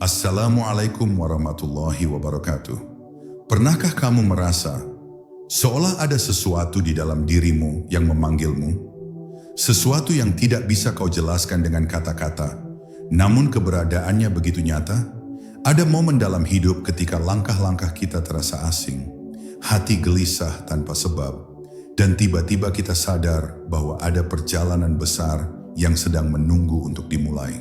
Assalamualaikum warahmatullahi wabarakatuh. Pernahkah kamu merasa seolah ada sesuatu di dalam dirimu yang memanggilmu? Sesuatu yang tidak bisa kau jelaskan dengan kata-kata, namun keberadaannya begitu nyata? Ada momen dalam hidup ketika langkah-langkah kita terasa asing, hati gelisah tanpa sebab, dan tiba-tiba kita sadar bahwa ada perjalanan besar yang sedang menunggu untuk dimulai.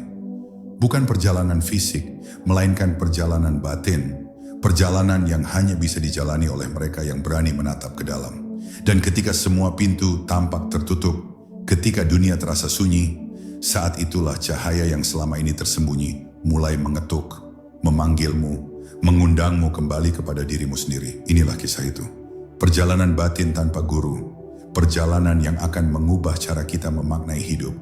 Bukan perjalanan fisik, melainkan perjalanan batin. Perjalanan yang hanya bisa dijalani oleh mereka yang berani menatap ke dalam. Dan ketika semua pintu tampak tertutup, ketika dunia terasa sunyi, saat itulah cahaya yang selama ini tersembunyi mulai mengetuk, memanggilmu, mengundangmu kembali kepada dirimu sendiri. Inilah kisah itu. Perjalanan batin tanpa guru, perjalanan yang akan mengubah cara kita memaknai hidup.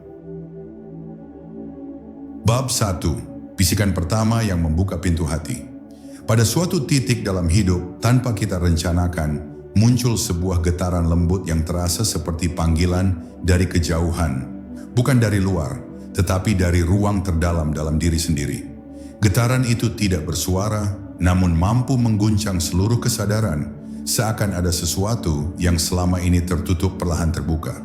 Bab 1, bisikan pertama yang membuka pintu hati. Pada suatu titik dalam hidup, tanpa kita rencanakan, muncul sebuah getaran lembut yang terasa seperti panggilan dari kejauhan. Bukan dari luar, tetapi dari ruang terdalam dalam diri sendiri. Getaran itu tidak bersuara, namun mampu mengguncang seluruh kesadaran, seakan ada sesuatu yang selama ini tertutup perlahan terbuka.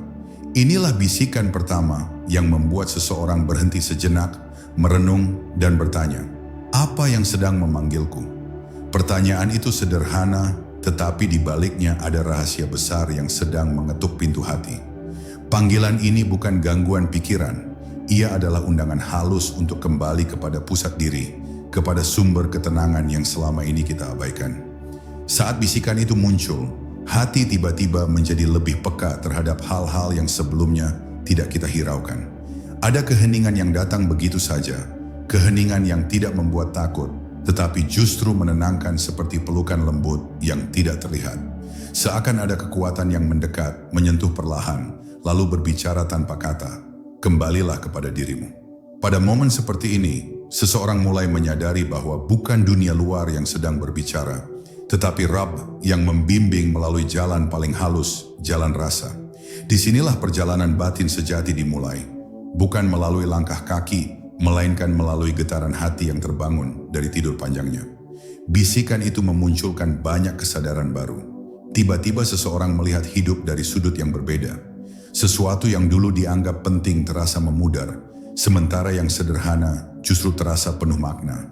Inilah bisikan pertama yang membuat seseorang berhenti sejenak, merenung dan bertanya, apa yang sedang memanggilku? Pertanyaan itu sederhana, tetapi di baliknya ada rahasia besar yang sedang mengetuk pintu hati. Panggilan ini bukan gangguan pikiran, ia adalah undangan halus untuk kembali kepada pusat diri, kepada sumber ketenangan yang selama ini kita abaikan. Saat bisikan itu muncul, hati tiba-tiba menjadi lebih peka terhadap hal-hal yang sebelumnya tidak kita hiraukan. Ada keheningan yang datang begitu saja, keheningan yang tidak membuat takut, tetapi justru menenangkan seperti pelukan lembut yang tidak terlihat. Seakan ada kekuatan yang mendekat, menyentuh perlahan, lalu berbicara tanpa kata, kembalilah kepada dirimu. Pada momen seperti ini, seseorang mulai menyadari bahwa bukan dunia luar yang sedang berbicara, tetapi Rabb yang membimbing melalui jalan paling halus, jalan rasa. Disinilah perjalanan batin sejati dimulai, bukan melalui langkah kaki, melainkan melalui getaran hati yang terbangun dari tidur panjangnya. Bisikan itu memunculkan banyak kesadaran baru. Tiba-tiba seseorang melihat hidup dari sudut yang berbeda. Sesuatu yang dulu dianggap penting terasa memudar, sementara yang sederhana justru terasa penuh makna.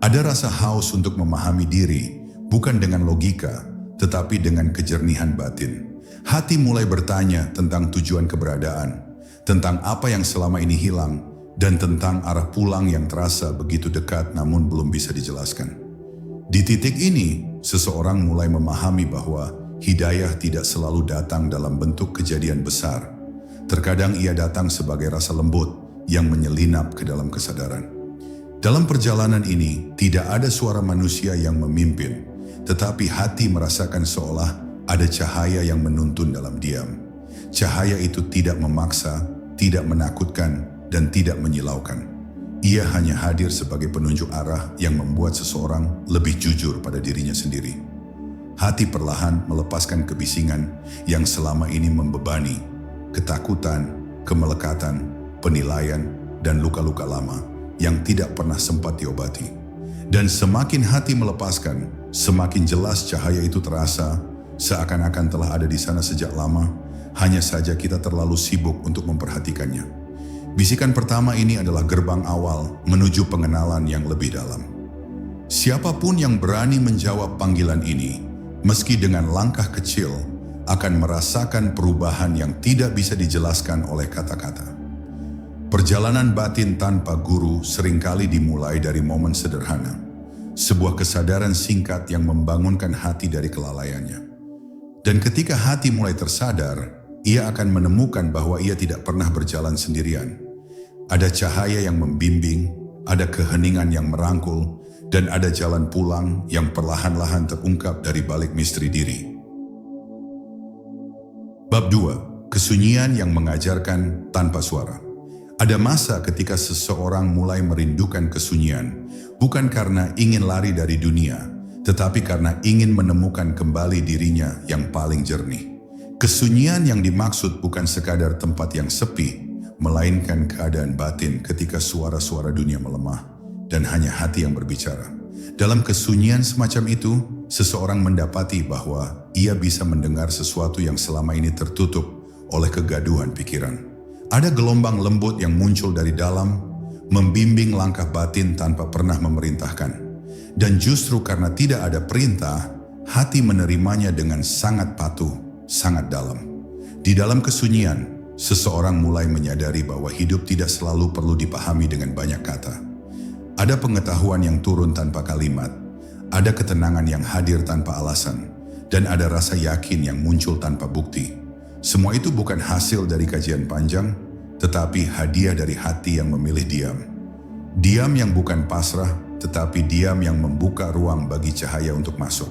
Ada rasa haus untuk memahami diri, bukan dengan logika, tetapi dengan kejernihan batin. Hati mulai bertanya tentang tujuan keberadaan, tentang apa yang selama ini hilang, dan tentang arah pulang yang terasa begitu dekat namun belum bisa dijelaskan. Di titik ini, seseorang mulai memahami bahwa hidayah tidak selalu datang dalam bentuk kejadian besar. Terkadang ia datang sebagai rasa lembut yang menyelinap ke dalam kesadaran. Dalam perjalanan ini, tidak ada suara manusia yang memimpin, tetapi hati merasakan seolah ada cahaya yang menuntun dalam diam. Cahaya itu tidak memaksa, tidak menakutkan, dan tidak menyilaukan. Ia hanya hadir sebagai penunjuk arah yang membuat seseorang lebih jujur pada dirinya sendiri. Hati perlahan melepaskan kebisingan yang selama ini membebani, ketakutan, kemelekatan, penilaian, dan luka-luka lama yang tidak pernah sempat diobati. Dan semakin hati melepaskan, semakin jelas cahaya itu terasa, seakan-akan telah ada di sana sejak lama, hanya saja kita terlalu sibuk untuk memperhatikannya. Bisikan pertama ini adalah gerbang awal menuju pengenalan yang lebih dalam. Siapapun yang berani menjawab panggilan ini, meski dengan langkah kecil, akan merasakan perubahan yang tidak bisa dijelaskan oleh kata-kata. Perjalanan batin tanpa guru seringkali dimulai dari momen sederhana, sebuah kesadaran singkat yang membangunkan hati dari kelalaiannya. Dan ketika hati mulai tersadar, ia akan menemukan bahwa ia tidak pernah berjalan sendirian. Ada cahaya yang membimbing, ada keheningan yang merangkul, dan ada jalan pulang yang perlahan-lahan terungkap dari balik misteri diri. Bab 2, kesunyian yang mengajarkan tanpa suara. Ada masa ketika seseorang mulai merindukan kesunyian, bukan karena ingin lari dari dunia, tetapi karena ingin menemukan kembali dirinya yang paling jernih. Kesunyian yang dimaksud bukan sekadar tempat yang sepi, melainkan keadaan batin ketika suara-suara dunia melemah dan hanya hati yang berbicara. Dalam kesunyian semacam itu, seseorang mendapati bahwa ia bisa mendengar sesuatu yang selama ini tertutup oleh kegaduhan pikiran. Ada gelombang lembut yang muncul dari dalam, membimbing langkah batin tanpa pernah memerintahkan. Dan justru karena tidak ada perintah, hati menerimanya dengan sangat patuh, sangat dalam. Di dalam kesunyian, seseorang mulai menyadari bahwa hidup tidak selalu perlu dipahami dengan banyak kata. Ada pengetahuan yang turun tanpa kalimat, ada ketenangan yang hadir tanpa alasan, dan ada rasa yakin yang muncul tanpa bukti. Semua itu bukan hasil dari kajian panjang, tetapi hadiah dari hati yang memilih diam. Diam yang bukan pasrah, tetapi diam yang membuka ruang bagi cahaya untuk masuk.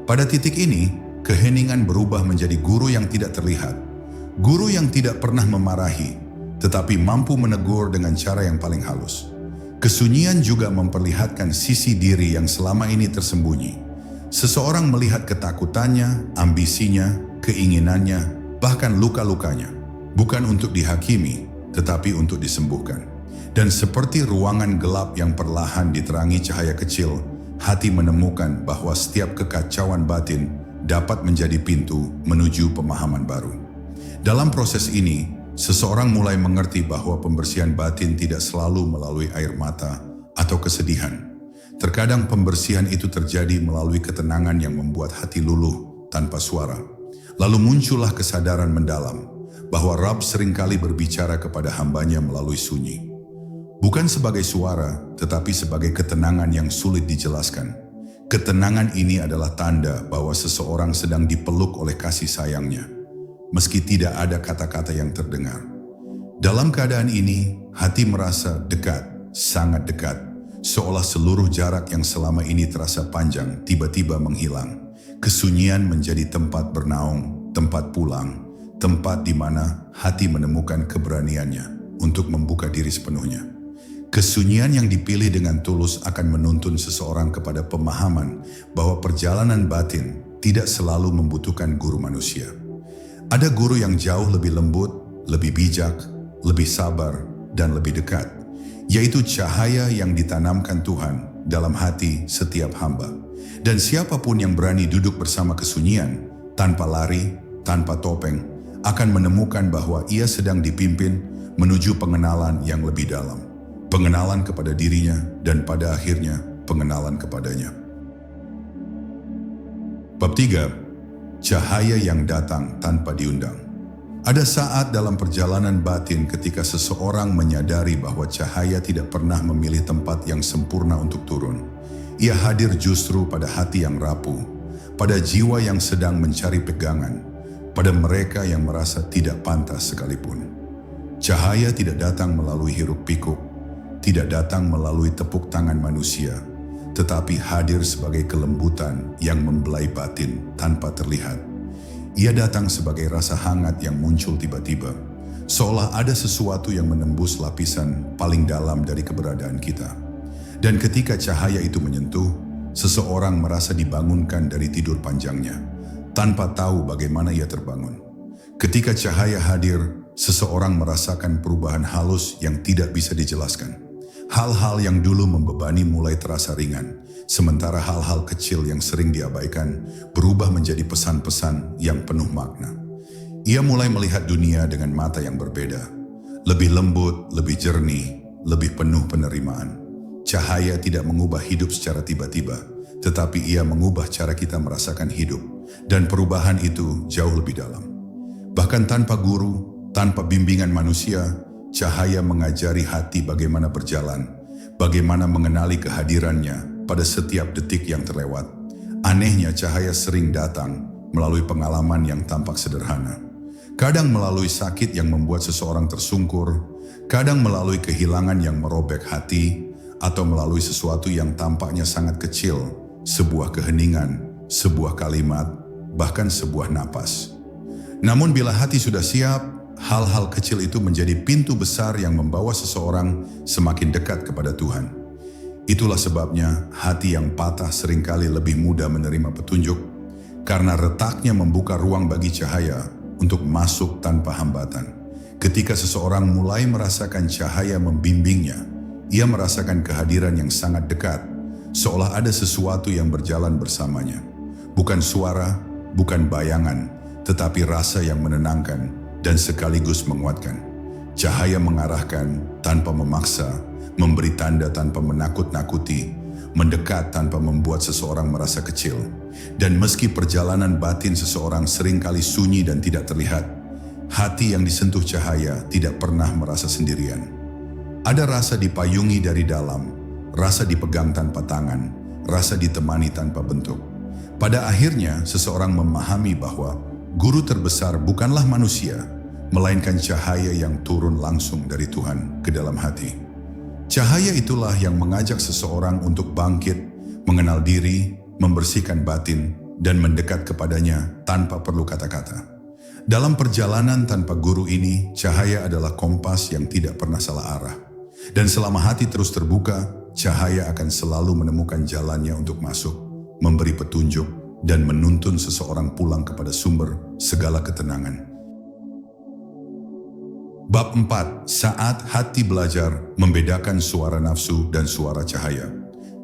Pada titik ini, keheningan berubah menjadi guru yang tidak terlihat. Guru yang tidak pernah memarahi, tetapi mampu menegur dengan cara yang paling halus. Kesunyian juga memperlihatkan sisi diri yang selama ini tersembunyi. Seseorang melihat ketakutannya, ambisinya, keinginannya, bahkan luka-lukanya. Bukan untuk dihakimi, tetapi untuk disembuhkan. Dan seperti ruangan gelap yang perlahan diterangi cahaya kecil, hati menemukan bahwa setiap kekacauan batin dapat menjadi pintu menuju pemahaman baru. Dalam proses ini, seseorang mulai mengerti bahwa pembersihan batin tidak selalu melalui air mata atau kesedihan. Terkadang pembersihan itu terjadi melalui ketenangan yang membuat hati luluh tanpa suara. Lalu muncullah kesadaran mendalam bahwa Rabb seringkali berbicara kepada hambanya melalui sunyi. Bukan sebagai suara, tetapi sebagai ketenangan yang sulit dijelaskan. Ketenangan ini adalah tanda bahwa seseorang sedang dipeluk oleh kasih sayangnya, meski tidak ada kata-kata yang terdengar. Dalam keadaan ini, hati merasa dekat, sangat dekat, seolah seluruh jarak yang selama ini terasa panjang tiba-tiba menghilang. Kesunyian menjadi tempat bernaung, tempat pulang, tempat di mana hati menemukan keberaniannya untuk membuka diri sepenuhnya. Kesunyian yang dipilih dengan tulus akan menuntun seseorang kepada pemahaman bahwa perjalanan batin tidak selalu membutuhkan guru manusia. Ada guru yang jauh lebih lembut, lebih bijak, lebih sabar, dan lebih dekat, yaitu cahaya yang ditanamkan Tuhan dalam hati setiap hamba. Dan siapapun yang berani duduk bersama kesunyian, tanpa lari, tanpa topeng, akan menemukan bahwa ia sedang dipimpin menuju pengenalan yang lebih dalam. Pengenalan kepada dirinya dan pada akhirnya pengenalan kepadanya. Bab 3. Cahaya yang datang tanpa diundang. Ada saat dalam perjalanan batin ketika seseorang menyadari bahwa cahaya tidak pernah memilih tempat yang sempurna untuk turun. Ia hadir justru pada hati yang rapuh, pada jiwa yang sedang mencari pegangan, pada mereka yang merasa tidak pantas sekalipun. Cahaya tidak datang melalui hiruk-pikuk, tidak datang melalui tepuk tangan manusia, tetapi hadir sebagai kelembutan yang membelai batin tanpa terlihat. Ia datang sebagai rasa hangat yang muncul tiba-tiba, seolah ada sesuatu yang menembus lapisan paling dalam dari keberadaan kita. Dan ketika cahaya itu menyentuh, seseorang merasa dibangunkan dari tidur panjangnya, tanpa tahu bagaimana ia terbangun. Ketika cahaya hadir, seseorang merasakan perubahan halus yang tidak bisa dijelaskan. Hal-hal yang dulu membebani mulai terasa ringan, sementara hal-hal kecil yang sering diabaikan berubah menjadi pesan-pesan yang penuh makna. Ia mulai melihat dunia dengan mata yang berbeda, lebih lembut, lebih jernih, lebih penuh penerimaan. Cahaya tidak mengubah hidup secara tiba-tiba, tetapi ia mengubah cara kita merasakan hidup, dan perubahan itu jauh lebih dalam. Bahkan tanpa guru, tanpa bimbingan manusia, cahaya mengajari hati bagaimana berjalan, bagaimana mengenali kehadirannya pada setiap detik yang terlewat. Anehnya, cahaya sering datang melalui pengalaman yang tampak sederhana. Kadang melalui sakit yang membuat seseorang tersungkur, kadang melalui kehilangan yang merobek hati, atau melalui sesuatu yang tampaknya sangat kecil, sebuah keheningan, sebuah kalimat, bahkan sebuah napas. Namun bila hati sudah siap, hal-hal kecil itu menjadi pintu besar yang membawa seseorang semakin dekat kepada Tuhan. Itulah sebabnya hati yang patah seringkali lebih mudah menerima petunjuk, karena retaknya membuka ruang bagi cahaya untuk masuk tanpa hambatan. Ketika seseorang mulai merasakan cahaya membimbingnya, ia merasakan kehadiran yang sangat dekat, seolah ada sesuatu yang berjalan bersamanya. Bukan suara, bukan bayangan, tetapi rasa yang menenangkan dan sekaligus menguatkan. Cahaya mengarahkan tanpa memaksa, memberi tanda tanpa menakut-nakuti, mendekat tanpa membuat seseorang merasa kecil. Dan meski perjalanan batin seseorang seringkali sunyi dan tidak terlihat, hati yang disentuh cahaya tidak pernah merasa sendirian. Ada rasa dipayungi dari dalam, rasa dipegang tanpa tangan, rasa ditemani tanpa bentuk. Pada akhirnya, seseorang memahami bahwa guru terbesar bukanlah manusia, melainkan cahaya yang turun langsung dari Tuhan ke dalam hati. Cahaya itulah yang mengajak seseorang untuk bangkit, mengenal diri, membersihkan batin, dan mendekat kepadanya tanpa perlu kata-kata. Dalam perjalanan tanpa guru ini, cahaya adalah kompas yang tidak pernah salah arah. Dan selama hati terus terbuka, cahaya akan selalu menemukan jalannya untuk masuk, memberi petunjuk, dan menuntun seseorang pulang kepada sumber segala ketenangan. Bab 4. Saat hati belajar membedakan suara nafsu dan suara cahaya.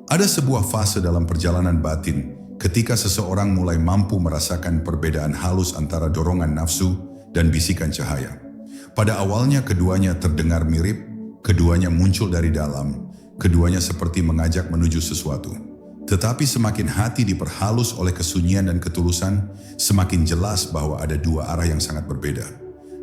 Ada sebuah fase dalam perjalanan batin ketika seseorang mulai mampu merasakan perbedaan halus antara dorongan nafsu dan bisikan cahaya. Pada awalnya keduanya terdengar mirip, keduanya muncul dari dalam, keduanya seperti mengajak menuju sesuatu. Tetapi semakin hati diperhalus oleh kesunyian dan ketulusan, semakin jelas bahwa ada dua arah yang sangat berbeda.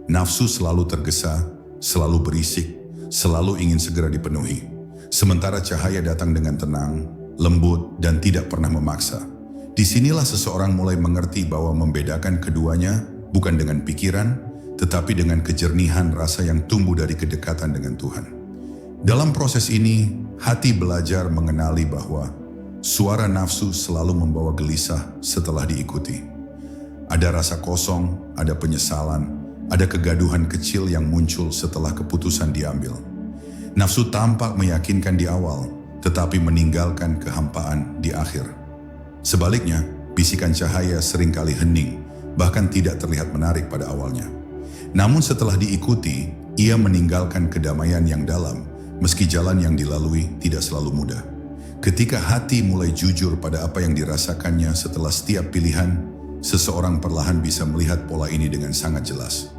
Nafsu selalu tergesa, selalu berisik, selalu ingin segera dipenuhi. Sementara cahaya datang dengan tenang, lembut, dan tidak pernah memaksa. Disinilah seseorang mulai mengerti bahwa membedakan keduanya bukan dengan pikiran, tetapi dengan kejernihan rasa yang tumbuh dari kedekatan dengan Tuhan. Dalam proses ini, hati belajar mengenali bahwa suara nafsu selalu membawa gelisah setelah diikuti. Ada rasa kosong, ada penyesalan, ada kegaduhan kecil yang muncul setelah keputusan diambil. Nafsu tampak meyakinkan di awal, tetapi meninggalkan kehampaan di akhir. Sebaliknya, bisikan cahaya seringkali hening, bahkan tidak terlihat menarik pada awalnya. Namun setelah diikuti, ia meninggalkan kedamaian yang dalam, meski jalan yang dilalui tidak selalu mudah. Ketika hati mulai jujur pada apa yang dirasakannya setelah setiap pilihan, seseorang perlahan bisa melihat pola ini dengan sangat jelas.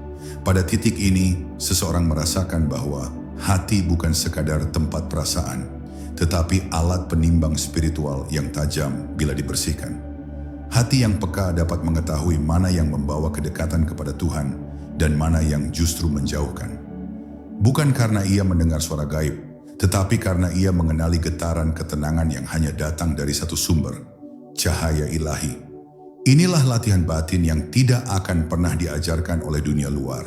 Pada titik ini, seseorang merasakan bahwa hati bukan sekadar tempat perasaan, tetapi alat penimbang spiritual yang tajam bila dibersihkan. Hati yang peka dapat mengetahui mana yang membawa kedekatan kepada Tuhan dan mana yang justru menjauhkan. Bukan karena ia mendengar suara gaib, tetapi karena ia mengenali getaran ketenangan yang hanya datang dari satu sumber, cahaya ilahi. Inilah latihan batin yang tidak akan pernah diajarkan oleh dunia luar.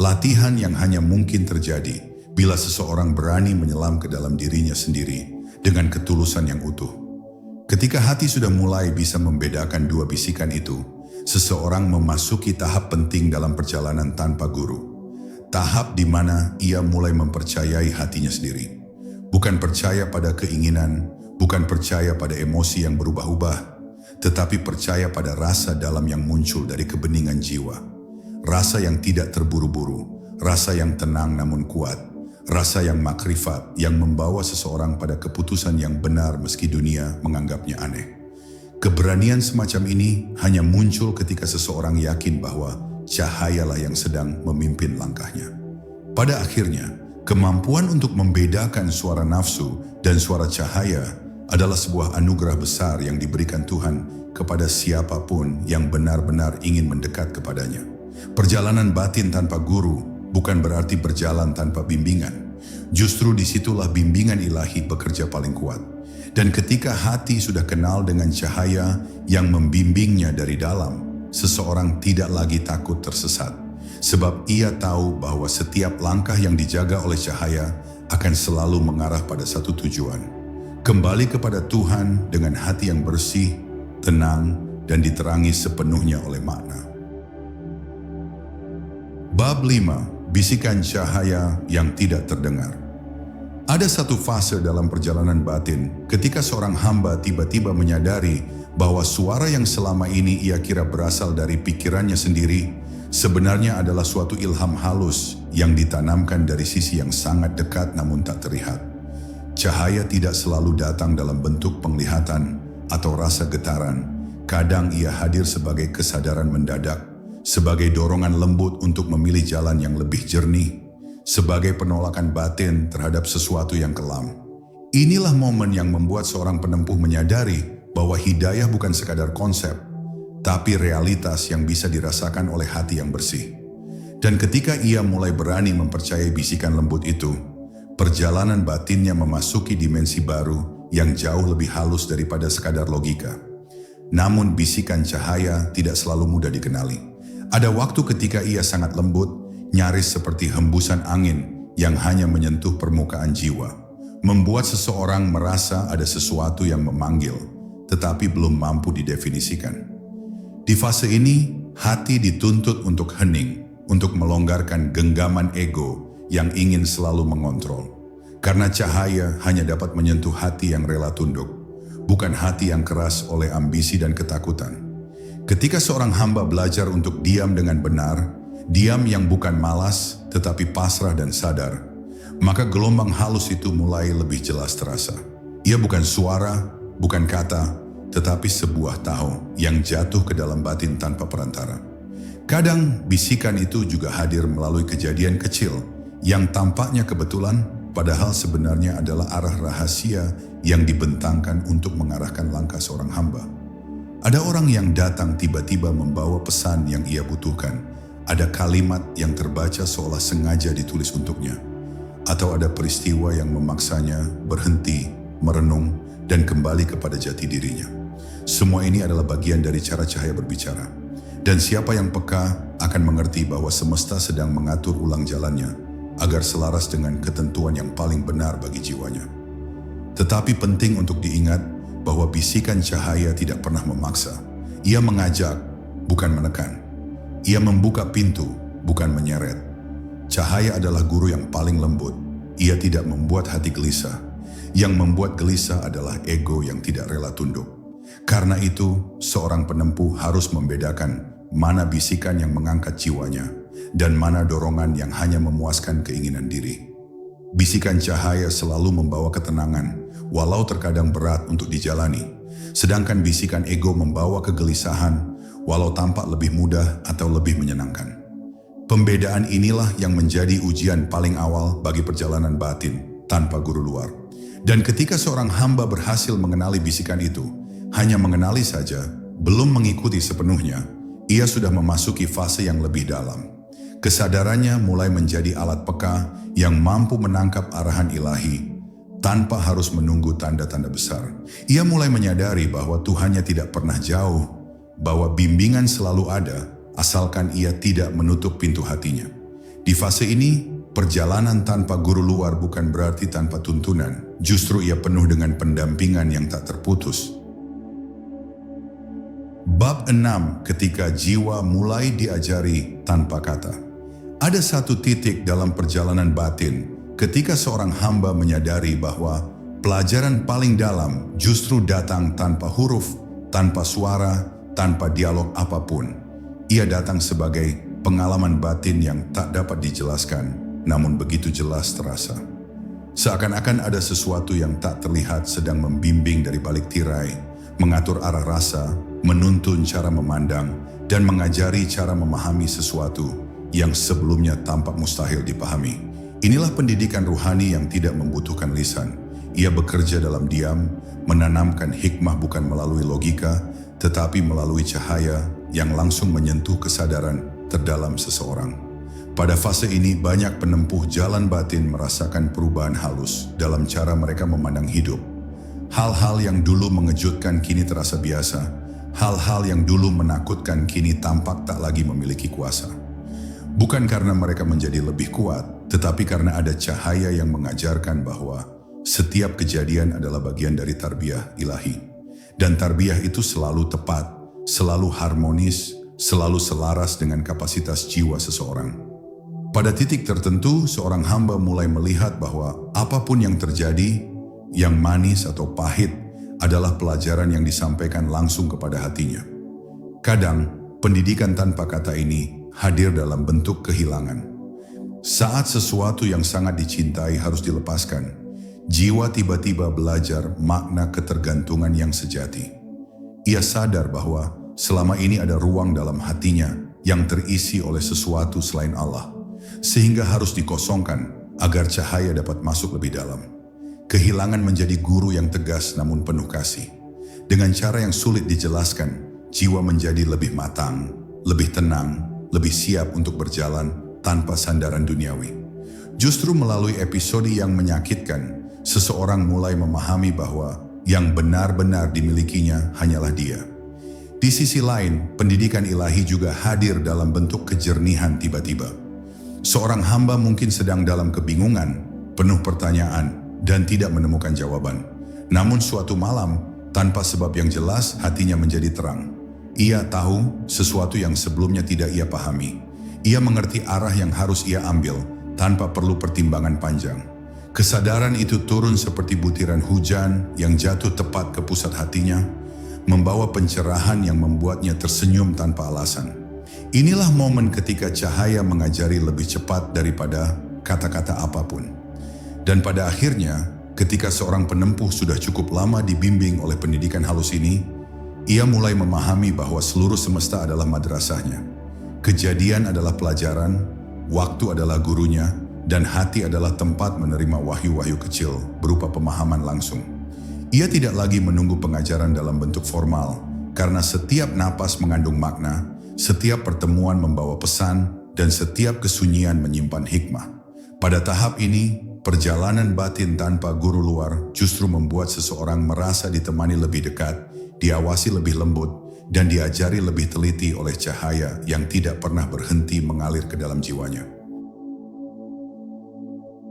Latihan yang hanya mungkin terjadi bila seseorang berani menyelam ke dalam dirinya sendiri dengan ketulusan yang utuh. Ketika hati sudah mulai bisa membedakan dua bisikan itu, seseorang memasuki tahap penting dalam perjalanan tanpa guru. Tahap di mana ia mulai mempercayai hatinya sendiri. Bukan percaya pada keinginan, bukan percaya pada emosi yang berubah-ubah, tetapi percaya pada rasa dalam yang muncul dari kebeningan jiwa. Rasa yang tidak terburu-buru, rasa yang tenang namun kuat, rasa yang makrifat yang membawa seseorang pada keputusan yang benar meski dunia menganggapnya aneh. Keberanian semacam ini hanya muncul ketika seseorang yakin bahwa cahayalah yang sedang memimpin langkahnya. Pada akhirnya, kemampuan untuk membedakan suara nafsu dan suara cahaya adalah sebuah anugerah besar yang diberikan Tuhan kepada siapapun yang benar-benar ingin mendekat kepadanya. Perjalanan batin tanpa guru bukan berarti berjalan tanpa bimbingan. Justru disitulah bimbingan ilahi bekerja paling kuat. Dan ketika hati sudah kenal dengan cahaya yang membimbingnya dari dalam, seseorang tidak lagi takut tersesat. Sebab ia tahu bahwa setiap langkah yang dijaga oleh cahaya akan selalu mengarah pada satu tujuan. Kembali kepada Tuhan dengan hati yang bersih, tenang, dan diterangi sepenuhnya oleh makna. Bab 5. Bisikan cahaya yang tidak terdengar. Ada satu fase dalam perjalanan batin ketika seorang hamba tiba-tiba menyadari bahwa suara yang selama ini ia kira berasal dari pikirannya sendiri sebenarnya adalah suatu ilham halus yang ditanamkan dari sisi yang sangat dekat namun tak terlihat. Cahaya tidak selalu datang dalam bentuk penglihatan atau rasa getaran. Kadang ia hadir sebagai kesadaran mendadak, sebagai dorongan lembut untuk memilih jalan yang lebih jernih, sebagai penolakan batin terhadap sesuatu yang kelam. Inilah momen yang membuat seorang penempuh menyadari bahwa hidayah bukan sekadar konsep, tapi realitas yang bisa dirasakan oleh hati yang bersih. Dan ketika ia mulai berani mempercayai bisikan lembut itu, perjalanan batinnya memasuki dimensi baru yang jauh lebih halus daripada sekadar logika. Namun bisikan cahaya tidak selalu mudah dikenali. Ada waktu ketika ia sangat lembut, nyaris seperti hembusan angin yang hanya menyentuh permukaan jiwa, membuat seseorang merasa ada sesuatu yang memanggil, tetapi belum mampu didefinisikan. Di fase ini, hati dituntut untuk hening, untuk melonggarkan genggaman ego yang ingin selalu mengontrol. Karena cahaya hanya dapat menyentuh hati yang rela tunduk, bukan hati yang keras oleh ambisi dan ketakutan. Ketika seorang hamba belajar untuk diam dengan benar, diam yang bukan malas tetapi pasrah dan sadar, maka gelombang halus itu mulai lebih jelas terasa. Ia bukan suara, bukan kata, tetapi sebuah tahu yang jatuh ke dalam batin tanpa perantara. Kadang bisikan itu juga hadir melalui kejadian kecil yang tampaknya kebetulan, padahal sebenarnya adalah arah rahasia yang dibentangkan untuk mengarahkan langkah seorang hamba. Ada orang yang datang tiba-tiba membawa pesan yang ia butuhkan. Ada kalimat yang terbaca seolah sengaja ditulis untuknya. Atau ada peristiwa yang memaksanya berhenti, merenung, dan kembali kepada jati dirinya. Semua ini adalah bagian dari cara cahaya berbicara. Dan siapa yang peka akan mengerti bahwa semesta sedang mengatur ulang jalannya agar selaras dengan ketentuan yang paling benar bagi jiwanya. Tetapi penting untuk diingat bahwa bisikan cahaya tidak pernah memaksa. Ia mengajak, bukan menekan. Ia membuka pintu, bukan menyeret. Cahaya adalah guru yang paling lembut. Ia tidak membuat hati gelisah. Yang membuat gelisah adalah ego yang tidak rela tunduk. Karena itu, seorang penempuh harus membedakan mana bisikan yang mengangkat jiwanya dan mana dorongan yang hanya memuaskan keinginan diri. Bisikan cahaya selalu membawa ketenangan, walau terkadang berat untuk dijalani. Sedangkan bisikan ego membawa kegelisahan, walau tampak lebih mudah atau lebih menyenangkan. Pembedaan inilah yang menjadi ujian paling awal bagi perjalanan batin tanpa guru luar. Dan ketika seorang hamba berhasil mengenali bisikan itu, hanya mengenali saja, belum mengikuti sepenuhnya, ia sudah memasuki fase yang lebih dalam. Kesadarannya mulai menjadi alat peka yang mampu menangkap arahan ilahi tanpa harus menunggu tanda-tanda besar. Ia mulai menyadari bahwa Tuhannya tidak pernah jauh, bahwa bimbingan selalu ada, asalkan ia tidak menutup pintu hatinya. Di fase ini, perjalanan tanpa guru luar bukan berarti tanpa tuntunan, justru ia penuh dengan pendampingan yang tak terputus. Bab 6, ketika jiwa mulai diajari tanpa kata. Ada satu titik dalam perjalanan batin ketika seorang hamba menyadari bahwa pelajaran paling dalam justru datang tanpa huruf, tanpa suara, tanpa dialog apapun. Ia datang sebagai pengalaman batin yang tak dapat dijelaskan, namun begitu jelas terasa. Seakan-akan ada sesuatu yang tak terlihat sedang membimbing dari balik tirai, mengatur arah rasa, menuntun cara memandang, dan mengajari cara memahami sesuatu yang sebelumnya tampak mustahil dipahami. Inilah pendidikan ruhani yang tidak membutuhkan lisan. Ia bekerja dalam diam, menanamkan hikmah bukan melalui logika, tetapi melalui cahaya yang langsung menyentuh kesadaran terdalam seseorang. Pada fase ini banyak penempuh jalan batin merasakan perubahan halus dalam cara mereka memandang hidup. Hal-hal yang dulu mengejutkan kini terasa biasa. Hal-hal yang dulu menakutkan kini tampak tak lagi memiliki kuasa. Bukan karena mereka menjadi lebih kuat, tetapi karena ada cahaya yang mengajarkan bahwa setiap kejadian adalah bagian dari tarbiyah ilahi. Dan tarbiyah itu selalu tepat, selalu harmonis, selalu selaras dengan kapasitas jiwa seseorang. Pada titik tertentu, seorang hamba mulai melihat bahwa apapun yang terjadi, yang manis atau pahit, adalah pelajaran yang disampaikan langsung kepada hatinya. Kadang, pendidikan tanpa kata ini hadir dalam bentuk kehilangan. Saat sesuatu yang sangat dicintai harus dilepaskan, jiwa tiba-tiba belajar makna ketergantungan yang sejati. Ia sadar bahwa selama ini ada ruang dalam hatinya yang terisi oleh sesuatu selain Allah, sehingga harus dikosongkan agar cahaya dapat masuk lebih dalam. Kehilangan menjadi guru yang tegas namun penuh kasih. Dengan cara yang sulit dijelaskan, jiwa menjadi lebih matang, lebih tenang, lebih siap untuk berjalan tanpa sandaran duniawi. Justru melalui episode yang menyakitkan, seseorang mulai memahami bahwa yang benar-benar dimilikinya hanyalah Dia. Di sisi lain, pendidikan ilahi juga hadir dalam bentuk kejernihan tiba-tiba. Seorang hamba mungkin sedang dalam kebingungan, penuh pertanyaan, dan tidak menemukan jawaban. Namun suatu malam, tanpa sebab yang jelas, hatinya menjadi terang. Ia tahu sesuatu yang sebelumnya tidak ia pahami. Ia mengerti arah yang harus ia ambil tanpa perlu pertimbangan panjang. Kesadaran itu turun seperti butiran hujan yang jatuh tepat ke pusat hatinya, membawa pencerahan yang membuatnya tersenyum tanpa alasan. Inilah momen ketika cahaya mengajari lebih cepat daripada kata-kata apapun. Dan pada akhirnya, ketika seorang penempuh sudah cukup lama dibimbing oleh pendidikan halus ini, ia mulai memahami bahwa seluruh semesta adalah madrasahnya. Kejadian adalah pelajaran, waktu adalah gurunya, dan hati adalah tempat menerima wahyu-wahyu kecil berupa pemahaman langsung. Ia tidak lagi menunggu pengajaran dalam bentuk formal, karena setiap napas mengandung makna, setiap pertemuan membawa pesan, dan setiap kesunyian menyimpan hikmah. Pada tahap ini, perjalanan batin tanpa guru luar justru membuat seseorang merasa ditemani lebih dekat, diawasi lebih lembut, dan diajari lebih teliti oleh cahaya yang tidak pernah berhenti mengalir ke dalam jiwanya.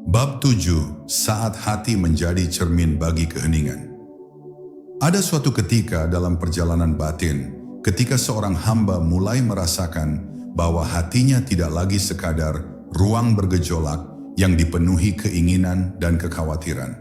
Bab 7. Saat hati menjadi cermin bagi keheningan. Ada suatu ketika dalam perjalanan batin, ketika seorang hamba mulai merasakan bahwa hatinya tidak lagi sekadar ruang bergejolak yang dipenuhi keinginan dan kekhawatiran.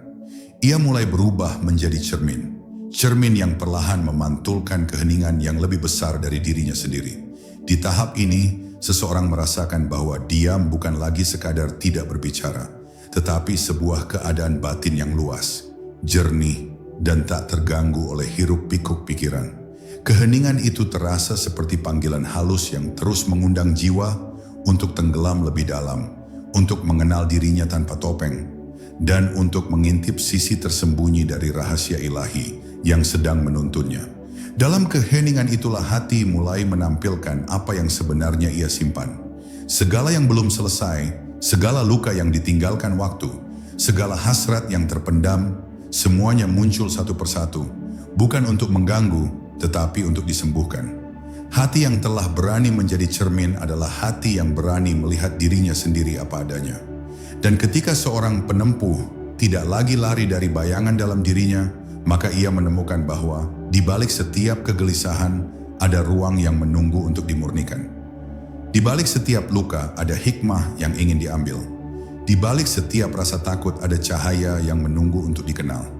Ia mulai berubah menjadi cermin. Cermin yang perlahan memantulkan keheningan yang lebih besar dari dirinya sendiri. Di tahap ini, seseorang merasakan bahwa diam bukan lagi sekadar tidak berbicara, tetapi sebuah keadaan batin yang luas, jernih, dan tak terganggu oleh hiruk-pikuk pikiran. Keheningan itu terasa seperti panggilan halus yang terus mengundang jiwa untuk tenggelam lebih dalam, untuk mengenal dirinya tanpa topeng, dan untuk mengintip sisi tersembunyi dari rahasia ilahi yang sedang menuntunnya. Dalam keheningan itulah hati mulai menampilkan apa yang sebenarnya ia simpan. Segala yang belum selesai, segala luka yang ditinggalkan waktu, segala hasrat yang terpendam, semuanya muncul satu persatu, bukan untuk mengganggu, tetapi untuk disembuhkan. Hati yang telah berani menjadi cermin adalah hati yang berani melihat dirinya sendiri apa adanya. Dan ketika seorang penempuh tidak lagi lari dari bayangan dalam dirinya, maka ia menemukan bahwa di balik setiap kegelisahan ada ruang yang menunggu untuk dimurnikan. Di balik setiap luka ada hikmah yang ingin diambil. Di balik setiap rasa takut ada cahaya yang menunggu untuk dikenal.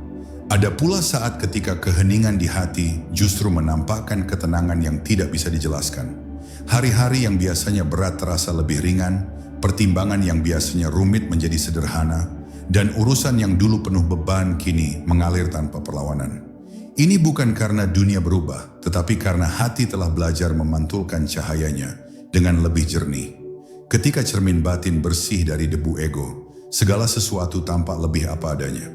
Ada pula saat ketika keheningan di hati justru menampakkan ketenangan yang tidak bisa dijelaskan. Hari-hari yang biasanya berat terasa lebih ringan, pertimbangan yang biasanya rumit menjadi sederhana, dan urusan yang dulu penuh beban kini mengalir tanpa perlawanan. Ini bukan karena dunia berubah, tetapi karena hati telah belajar memantulkan cahayanya dengan lebih jernih. Ketika cermin batin bersih dari debu ego, segala sesuatu tampak lebih apa adanya.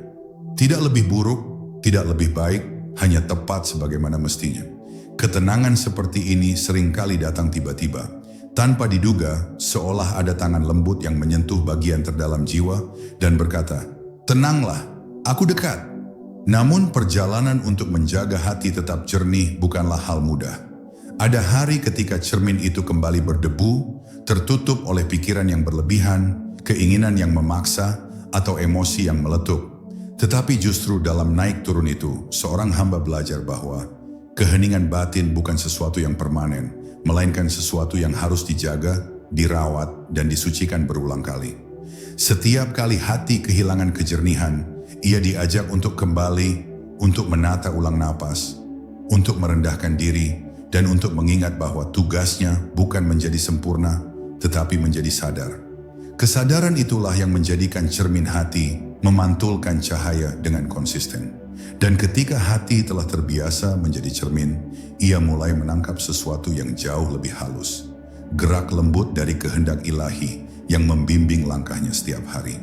Tidak lebih buruk, tidak lebih baik, hanya tepat sebagaimana mestinya. Ketenangan seperti ini seringkali datang tiba-tiba, tanpa diduga, seolah ada tangan lembut yang menyentuh bagian terdalam jiwa dan berkata, "Tenanglah, aku dekat." Namun perjalanan untuk menjaga hati tetap jernih bukanlah hal mudah. Ada hari ketika cermin itu kembali berdebu, tertutup oleh pikiran yang berlebihan, keinginan yang memaksa, atau emosi yang meletup. Tetapi justru dalam naik turun itu, seorang hamba belajar bahwa keheningan batin bukan sesuatu yang permanen, melainkan sesuatu yang harus dijaga, dirawat, dan disucikan berulang kali. Setiap kali hati kehilangan kejernihan, ia diajak untuk kembali, untuk menata ulang napas, untuk merendahkan diri, dan untuk mengingat bahwa tugasnya bukan menjadi sempurna, tetapi menjadi sadar. Kesadaran itulah yang menjadikan cermin hati memantulkan cahaya dengan konsisten. Dan ketika hati telah terbiasa menjadi cermin, ia mulai menangkap sesuatu yang jauh lebih halus. Gerak lembut dari kehendak ilahi yang membimbing langkahnya setiap hari.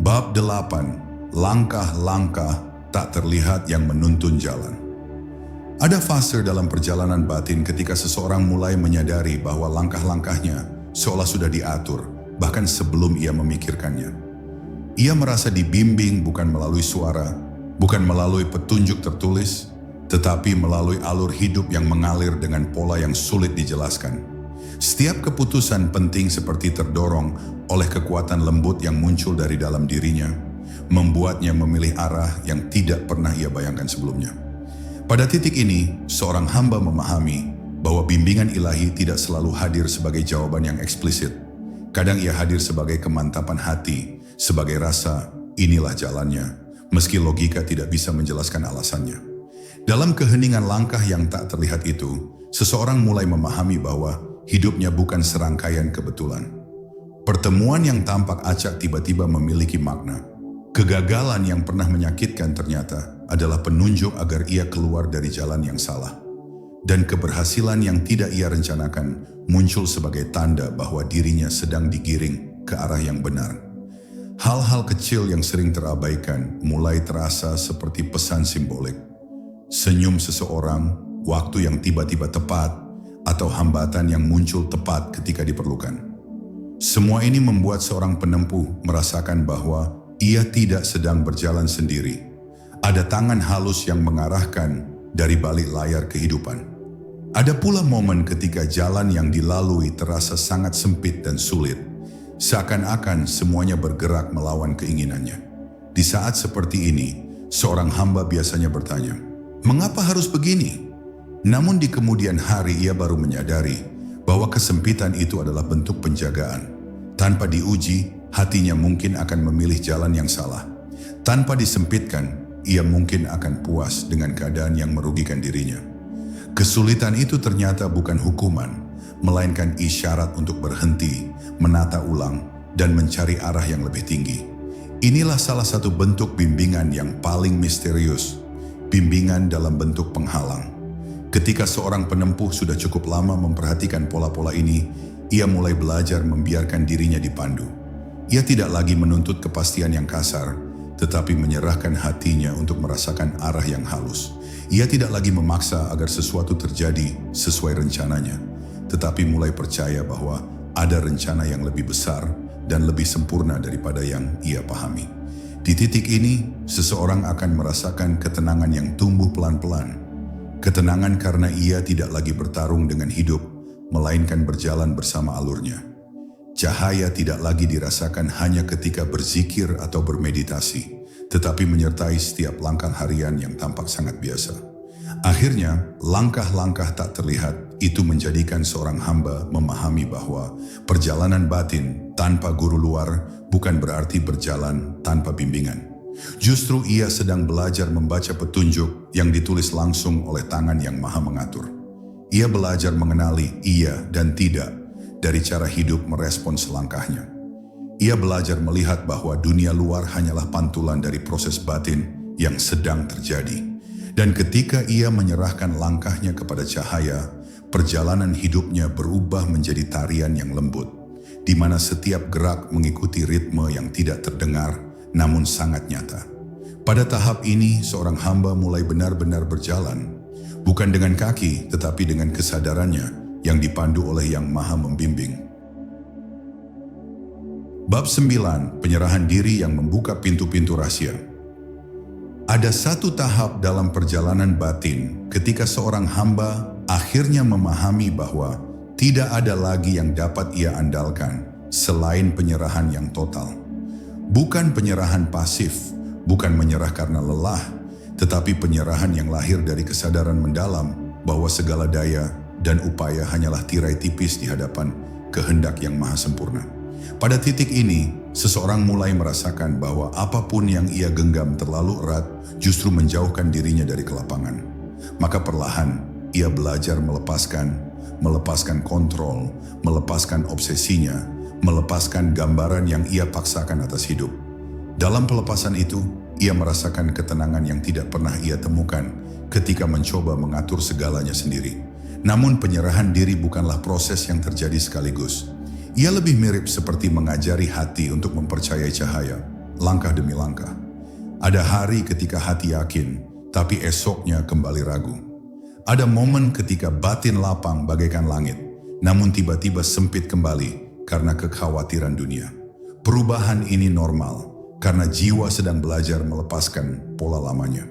Bab 8. Langkah-langkah tak terlihat yang menuntun jalan. Ada fase dalam perjalanan batin ketika seseorang mulai menyadari bahwa langkah-langkahnya seolah sudah diatur, bahkan sebelum ia memikirkannya. Ia merasa dibimbing bukan melalui suara, bukan melalui petunjuk tertulis, tetapi melalui alur hidup yang mengalir dengan pola yang sulit dijelaskan. Setiap keputusan penting seperti terdorong oleh kekuatan lembut yang muncul dari dalam dirinya, membuatnya memilih arah yang tidak pernah ia bayangkan sebelumnya. Pada titik ini, seorang hamba memahami bahwa bimbingan ilahi tidak selalu hadir sebagai jawaban yang eksplisit. Kadang ia hadir sebagai kemantapan hati, sebagai rasa inilah jalannya, meski logika tidak bisa menjelaskan alasannya. Dalam keheningan langkah yang tak terlihat itu, seseorang mulai memahami bahwa hidupnya bukan serangkaian kebetulan. Pertemuan yang tampak acak tiba-tiba memiliki makna. Kegagalan yang pernah menyakitkan ternyata adalah penunjuk agar ia keluar dari jalan yang salah. Dan keberhasilan yang tidak ia rencanakan muncul sebagai tanda bahwa dirinya sedang digiring ke arah yang benar. Hal-hal kecil yang sering terabaikan mulai terasa seperti pesan simbolik. Senyum seseorang, waktu yang tiba-tiba tepat, atau hambatan yang muncul tepat ketika diperlukan. Semua ini membuat seorang penempuh merasakan bahwa ia tidak sedang berjalan sendiri. Ada tangan halus yang mengarahkan dari balik layar kehidupan. Ada pula momen ketika jalan yang dilalui terasa sangat sempit dan sulit. Seakan-akan semuanya bergerak melawan keinginannya. Di saat seperti ini, seorang hamba biasanya bertanya, "Mengapa harus begini?" Namun di kemudian hari ia baru menyadari bahwa kesempitan itu adalah bentuk penjagaan. Tanpa diuji, hatinya mungkin akan memilih jalan yang salah. Tanpa disempitkan, ia mungkin akan puas dengan keadaan yang merugikan dirinya. Kesulitan itu ternyata bukan hukuman, melainkan isyarat untuk berhenti, menata ulang, dan mencari arah yang lebih tinggi. Inilah salah satu bentuk bimbingan yang paling misterius, bimbingan dalam bentuk penghalang. Ketika seorang penempuh sudah cukup lama memperhatikan pola-pola ini, ia mulai belajar membiarkan dirinya dipandu. Ia tidak lagi menuntut kepastian yang kasar, tetapi menyerahkan hatinya untuk merasakan arah yang halus. Ia tidak lagi memaksa agar sesuatu terjadi sesuai rencananya, tetapi mulai percaya bahwa ada rencana yang lebih besar dan lebih sempurna daripada yang ia pahami. Di titik ini, seseorang akan merasakan ketenangan yang tumbuh pelan-pelan. Ketenangan karena ia tidak lagi bertarung dengan hidup, melainkan berjalan bersama alurnya. Cahaya tidak lagi dirasakan hanya ketika berzikir atau bermeditasi, tetapi menyertai setiap langkah harian yang tampak sangat biasa. Akhirnya, langkah-langkah tak terlihat itu menjadikan seorang hamba memahami bahwa perjalanan batin tanpa guru luar bukan berarti berjalan tanpa bimbingan. Justru ia sedang belajar membaca petunjuk yang ditulis langsung oleh tangan yang maha mengatur. Ia belajar mengenali iya dan tidak dari cara hidup merespons langkahnya. Ia belajar melihat bahwa dunia luar hanyalah pantulan dari proses batin yang sedang terjadi. Dan ketika ia menyerahkan langkahnya kepada cahaya, perjalanan hidupnya berubah menjadi tarian yang lembut, di mana setiap gerak mengikuti ritme yang tidak terdengar, namun sangat nyata. Pada tahap ini, seorang hamba mulai benar-benar berjalan, bukan dengan kaki, tetapi dengan kesadarannya yang dipandu oleh Yang Maha Membimbing. Bab 9, penyerahan diri yang membuka pintu-pintu rahasia. Ada satu tahap dalam perjalanan batin ketika seorang hamba akhirnya memahami bahwa tidak ada lagi yang dapat ia andalkan selain penyerahan yang total. Bukan penyerahan pasif, bukan menyerah karena lelah, tetapi penyerahan yang lahir dari kesadaran mendalam bahwa segala daya dan upaya hanyalah tirai tipis di hadapan kehendak yang maha sempurna. Pada titik ini, seseorang mulai merasakan bahwa apapun yang ia genggam terlalu erat justru menjauhkan dirinya dari kelapangan. Maka perlahan, ia belajar melepaskan, melepaskan kontrol, melepaskan obsesinya, melepaskan gambaran yang ia paksakan atas hidup. Dalam pelepasan itu, ia merasakan ketenangan yang tidak pernah ia temukan ketika mencoba mengatur segalanya sendiri. Namun penyerahan diri bukanlah proses yang terjadi sekaligus. Ia lebih mirip seperti mengajari hati untuk mempercayai cahaya, langkah demi langkah. Ada hari ketika hati yakin, tapi esoknya kembali ragu. Ada momen ketika batin lapang bagaikan langit, namun tiba-tiba sempit kembali karena kekhawatiran dunia. Perubahan ini normal, karena jiwa sedang belajar melepaskan pola lamanya.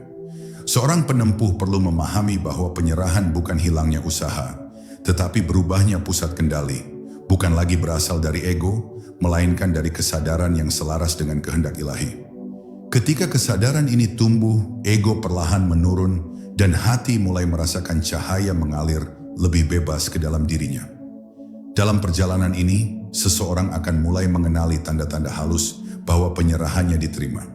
Seorang penempuh perlu memahami bahwa penyerahan bukan hilangnya usaha, tetapi berubahnya pusat kendali. Bukan lagi berasal dari ego, melainkan dari kesadaran yang selaras dengan kehendak ilahi. Ketika kesadaran ini tumbuh, ego perlahan menurun dan hati mulai merasakan cahaya mengalir lebih bebas ke dalam dirinya. Dalam perjalanan ini, seseorang akan mulai mengenali tanda-tanda halus bahwa penyerahannya diterima.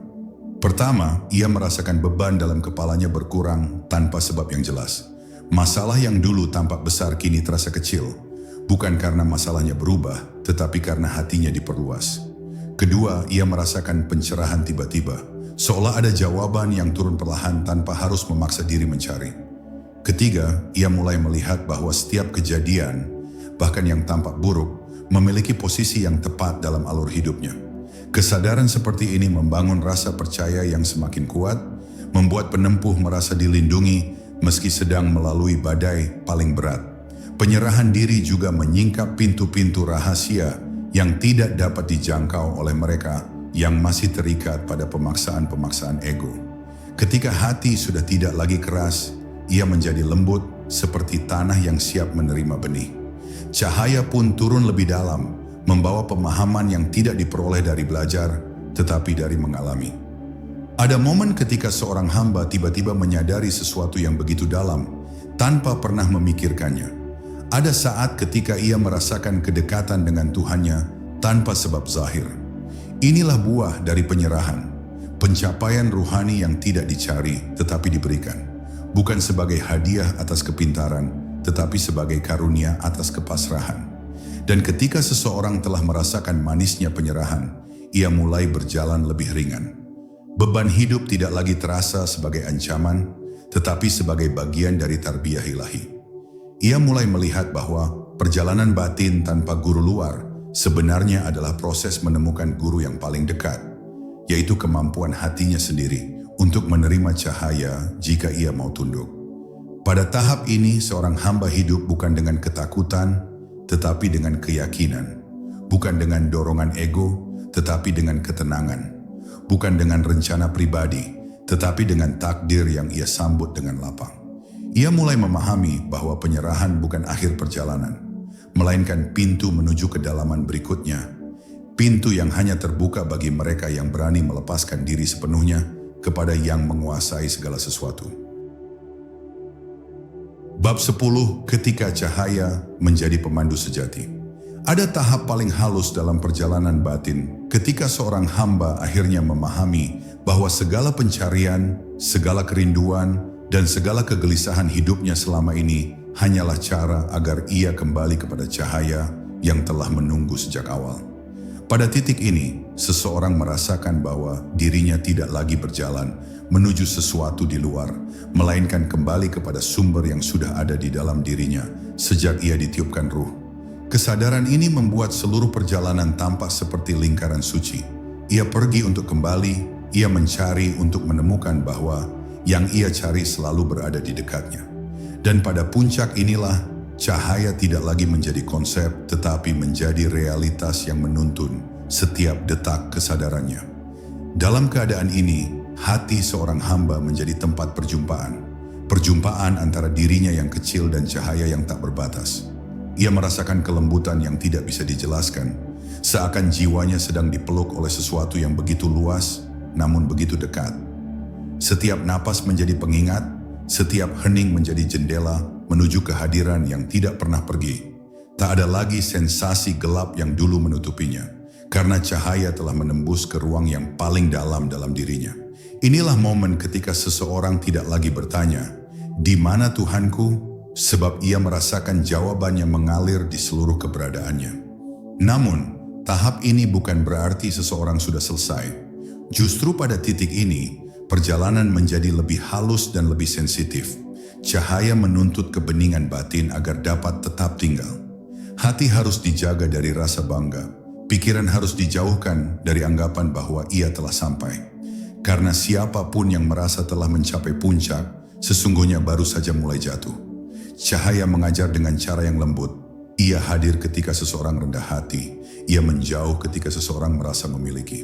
Pertama, ia merasakan beban dalam kepalanya berkurang tanpa sebab yang jelas. Masalah yang dulu tampak besar kini terasa kecil. Bukan karena masalahnya berubah, tetapi karena hatinya diperluas. Kedua, ia merasakan pencerahan tiba-tiba, seolah ada jawaban yang turun perlahan tanpa harus memaksa diri mencari. Ketiga, ia mulai melihat bahwa setiap kejadian, bahkan yang tampak buruk, memiliki posisi yang tepat dalam alur hidupnya. Kesadaran seperti ini membangun rasa percaya yang semakin kuat, membuat penempuh merasa dilindungi meski sedang melalui badai paling berat. Penyerahan diri juga menyingkap pintu-pintu rahasia yang tidak dapat dijangkau oleh mereka yang masih terikat pada pemaksaan-pemaksaan ego. Ketika hati sudah tidak lagi keras, ia menjadi lembut seperti tanah yang siap menerima benih. Cahaya pun turun lebih dalam, membawa pemahaman yang tidak diperoleh dari belajar, tetapi dari mengalami. Ada momen ketika seorang hamba tiba-tiba menyadari sesuatu yang begitu dalam, tanpa pernah memikirkannya. Ada saat ketika ia merasakan kedekatan dengan Tuhannya tanpa sebab zahir. Inilah buah dari penyerahan, pencapaian ruhani yang tidak dicari tetapi diberikan. Bukan sebagai hadiah atas kepintaran, tetapi sebagai karunia atas kepasrahan. Dan ketika seseorang telah merasakan manisnya penyerahan, ia mulai berjalan lebih ringan. Beban hidup tidak lagi terasa sebagai ancaman, tetapi sebagai bagian dari tarbiyah ilahi. Ia mulai melihat bahwa perjalanan batin tanpa guru luar sebenarnya adalah proses menemukan guru yang paling dekat, yaitu kemampuan hatinya sendiri untuk menerima cahaya jika ia mau tunduk. Pada tahap ini, seorang hamba hidup bukan dengan ketakutan, tetapi dengan keyakinan. Bukan dengan dorongan ego, tetapi dengan ketenangan. Bukan dengan rencana pribadi, tetapi dengan takdir yang ia sambut dengan lapang. Ia mulai memahami bahwa penyerahan bukan akhir perjalanan, melainkan pintu menuju kedalaman berikutnya. Pintu yang hanya terbuka bagi mereka yang berani melepaskan diri sepenuhnya kepada yang menguasai segala sesuatu. Bab 10, ketika cahaya menjadi pemandu sejati. Ada tahap paling halus dalam perjalanan batin ketika seorang hamba akhirnya memahami bahwa segala pencarian, segala kerinduan, dan segala kegelisahan hidupnya selama ini hanyalah cara agar ia kembali kepada cahaya yang telah menunggu sejak awal. Pada titik ini, seseorang merasakan bahwa dirinya tidak lagi berjalan menuju sesuatu di luar, melainkan kembali kepada sumber yang sudah ada di dalam dirinya sejak ia ditiupkan ruh. Kesadaran ini membuat seluruh perjalanan tampak seperti lingkaran suci. Ia pergi untuk kembali, ia mencari untuk menemukan bahwa yang ia cari selalu berada di dekatnya. Dan pada puncak inilah, cahaya tidak lagi menjadi konsep, tetapi menjadi realitas yang menuntun setiap detak kesadarannya. Dalam keadaan ini, hati seorang hamba menjadi tempat perjumpaan. Perjumpaan antara dirinya yang kecil dan cahaya yang tak berbatas. Ia merasakan kelembutan yang tidak bisa dijelaskan, seakan jiwanya sedang dipeluk oleh sesuatu yang begitu luas, namun begitu dekat. Setiap napas menjadi pengingat, setiap hening menjadi jendela menuju kehadiran yang tidak pernah pergi. Tak ada lagi sensasi gelap yang dulu menutupinya, karena cahaya telah menembus ke ruang yang paling dalam dirinya. Inilah momen ketika seseorang tidak lagi bertanya, "Di mana Tuhanku?" sebab ia merasakan jawaban yang mengalir di seluruh keberadaannya. Namun, tahap ini bukan berarti seseorang sudah selesai. Justru pada titik ini, perjalanan menjadi lebih halus dan lebih sensitif. Cahaya menuntut kebeningan batin agar dapat tetap tinggal. Hati harus dijaga dari rasa bangga. Pikiran harus dijauhkan dari anggapan bahwa ia telah sampai. Karena siapapun yang merasa telah mencapai puncak, sesungguhnya baru saja mulai jatuh. Cahaya mengajar dengan cara yang lembut. Ia hadir ketika seseorang rendah hati. Ia menjauh ketika seseorang merasa memiliki.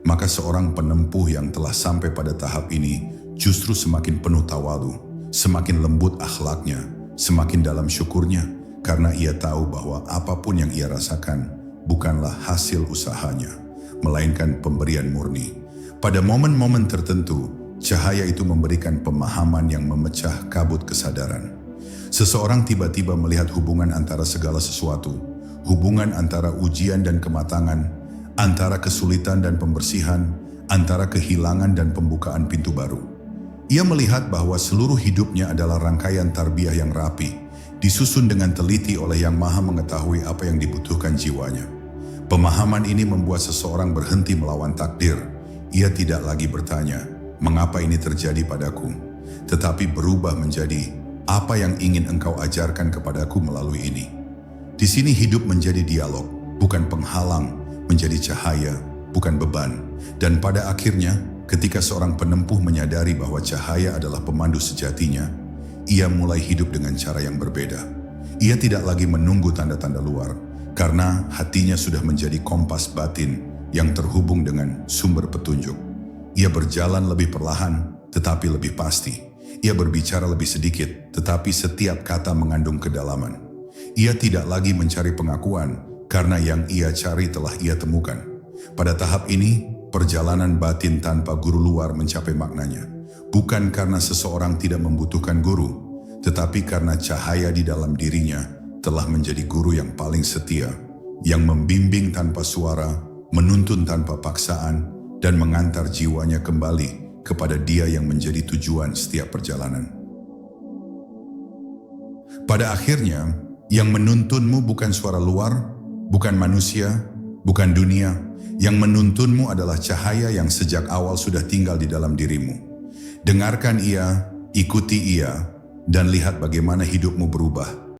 Maka seorang penempuh yang telah sampai pada tahap ini justru semakin penuh tawadu, semakin lembut akhlaknya, semakin dalam syukurnya, karena ia tahu bahwa apapun yang ia rasakan bukanlah hasil usahanya, melainkan pemberian murni. Pada momen-momen tertentu, cahaya itu memberikan pemahaman yang memecah kabut kesadaran. Seseorang tiba-tiba melihat hubungan antara segala sesuatu, hubungan antara ujian dan kematangan, antara kesulitan dan pembersihan, antara kehilangan dan pembukaan pintu baru. Ia melihat bahwa seluruh hidupnya adalah rangkaian tarbiyah yang rapi, disusun dengan teliti oleh Yang Maha Mengetahui apa yang dibutuhkan jiwanya. Pemahaman ini membuat seseorang berhenti melawan takdir. Ia tidak lagi bertanya, "Mengapa ini terjadi padaku?" Tetapi berubah menjadi, "Apa yang ingin Engkau ajarkan kepadaku melalui ini?" Di sini hidup menjadi dialog, bukan penghalang, menjadi cahaya, bukan beban. Dan pada akhirnya, ketika seorang penempuh menyadari bahwa cahaya adalah pemandu sejatinya, ia mulai hidup dengan cara yang berbeda. Ia tidak lagi menunggu tanda-tanda luar, karena hatinya sudah menjadi kompas batin yang terhubung dengan sumber petunjuk. Ia berjalan lebih perlahan, tetapi lebih pasti. Ia berbicara lebih sedikit, tetapi setiap kata mengandung kedalaman. Ia tidak lagi mencari pengakuan, karena yang ia cari telah ia temukan. Pada tahap ini, perjalanan batin tanpa guru luar mencapai maknanya. Bukan karena seseorang tidak membutuhkan guru, tetapi karena cahaya di dalam dirinya telah menjadi guru yang paling setia, yang membimbing tanpa suara, menuntun tanpa paksaan, dan mengantar jiwanya kembali kepada Dia yang menjadi tujuan setiap perjalanan. Pada akhirnya, yang menuntunmu bukan suara luar, bukan manusia, bukan dunia. Yang menuntunmu adalah cahaya yang sejak awal sudah tinggal di dalam dirimu. Dengarkan ia, ikuti ia, dan lihat bagaimana hidupmu berubah